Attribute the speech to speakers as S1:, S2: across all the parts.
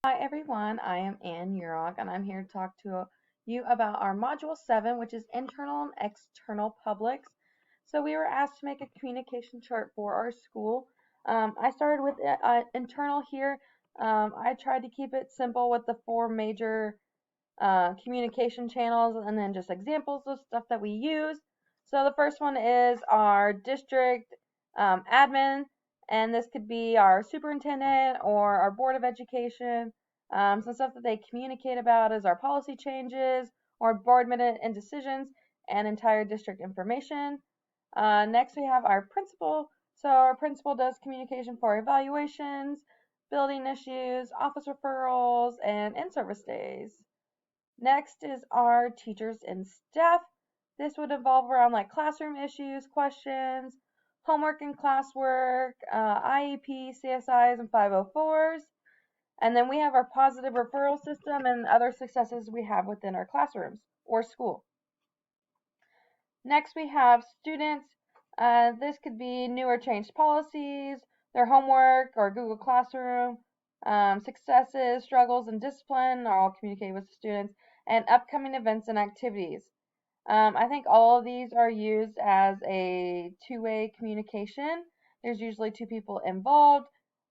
S1: Hi everyone, I am Ann Urog and I'm here to talk to you about our Module 7, which is Internal and External Publics. So we were asked to make a communication chart for our school. I started with internal here. I tried to keep it simple with the four major communication channels and then just examples of stuff that we use. So the first one is our district admin, and this could be our superintendent or our board of education. Some stuff that they communicate about is our policy changes or board minute and decisions and entire district information. Next, we have our principal. So our principal does communication for evaluations, building issues, office referrals, and in-service days. Next is our teachers and staff. This would involve around like classroom issues, questions, homework and classwork, IEP, CSIs, and 504s. And then we have our positive referral system and other successes we have within our classrooms or school. Next, we have students. This could be new or changed policies, their homework or Google Classroom, successes, struggles, and discipline are all communicated with the students, and upcoming events and activities. I think all of these are used as a two-way communication. There's usually two people involved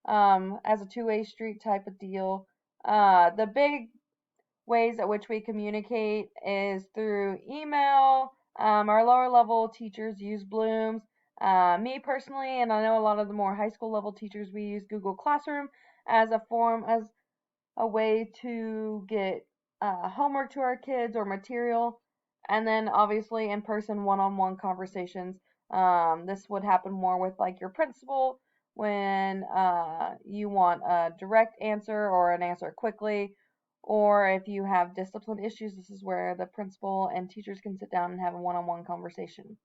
S1: as a two-way street type of deal. The big ways at which we communicate is through email. Our lower level teachers use Blooms. Me personally, and I know a lot of the more high school level teachers, we use Google Classroom as a way to get homework to our kids or material, and then obviously in person one-on-one conversations. This would happen more with like your principal when you want a direct answer or an answer quickly, or if you have discipline issues, this is where the principal and teachers can sit down and have a one-on-one conversation.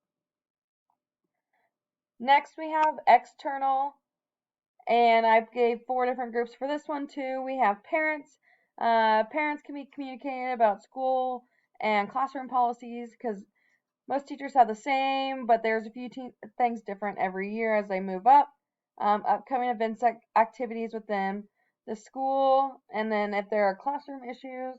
S1: Next, we have external, and I gave 4 different groups for this one too. We have parents. Parents can be communicating about school and classroom policies because most teachers have the same, but there's a few things different every year as they move up. Upcoming events, activities within the school, and then if there are classroom issues.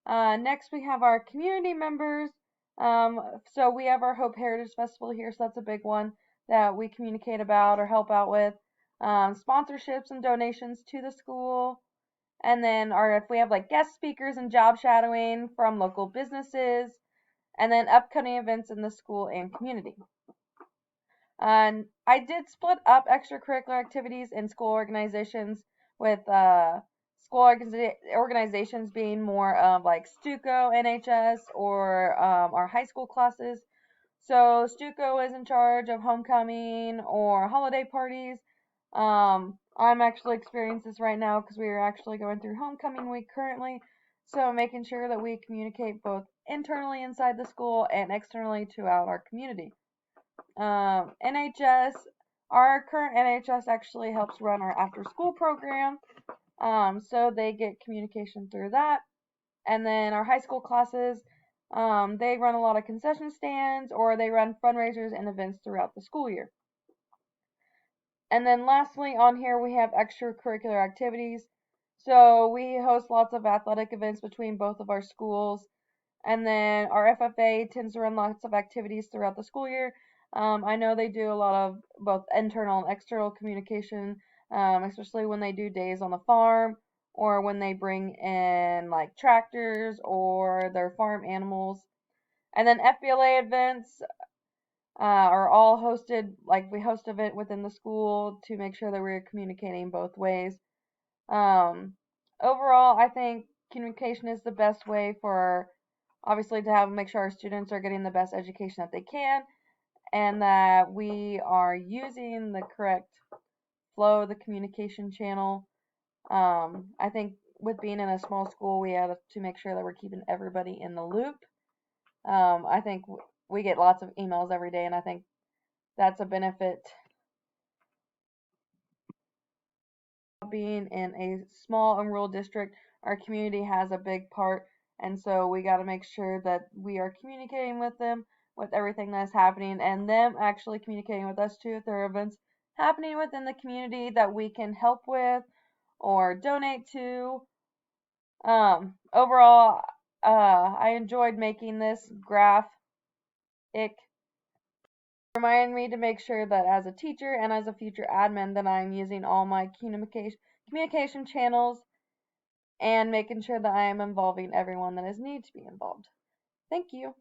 S1: Next, we have our community members. So we have our Hope Heritage Festival here, so that's a big one that we communicate about or help out with. Sponsorships and donations to the school. And then, or if we have like guest speakers and job shadowing from local businesses. And then upcoming events in the school and community. And I did split up extracurricular activities in school organizations with school organizations being more of like Stuco, NHS, or our high school classes. So Stuco is in charge of homecoming or holiday parties. I'm actually experiencing this right now because we are actually going through homecoming week currently. So making sure that we communicate both internally inside the school and externally throughout our community. NHS, our current NHS actually helps run our after school program. So they get communication through that. And then our high school classes, they run a lot of concession stands or they run fundraisers and events throughout the school year. And then lastly on here we have extracurricular activities. So we host lots of athletic events between both of our schools. And then our FFA tends to run lots of activities throughout the school year. I know they do a lot of both internal and external communication, especially when they do days on the farm or when they bring in like tractors or their farm animals. And then FBLA events are all hosted, like we host an event within the school to make sure that we're communicating both ways. Overall, I think communication is the best way for obviously to make sure our students are getting the best education that they can and that we are using the correct flow of the communication channel. I think with being in a small school, we have to make sure that we're keeping everybody in the loop. I think we get lots of emails every day, and I think that's a benefit. Being in a small and rural district, our community has a big part, and so we got to make sure that we are communicating with them with everything that's happening, and them actually communicating with us too if there are events happening within the community that we can help with, or donate to. Overall, I enjoyed making this graph. It reminded me to make sure that as a teacher and as a future admin that I'm using all my communication channels and making sure that I am involving everyone that is needed to be involved. Thank you.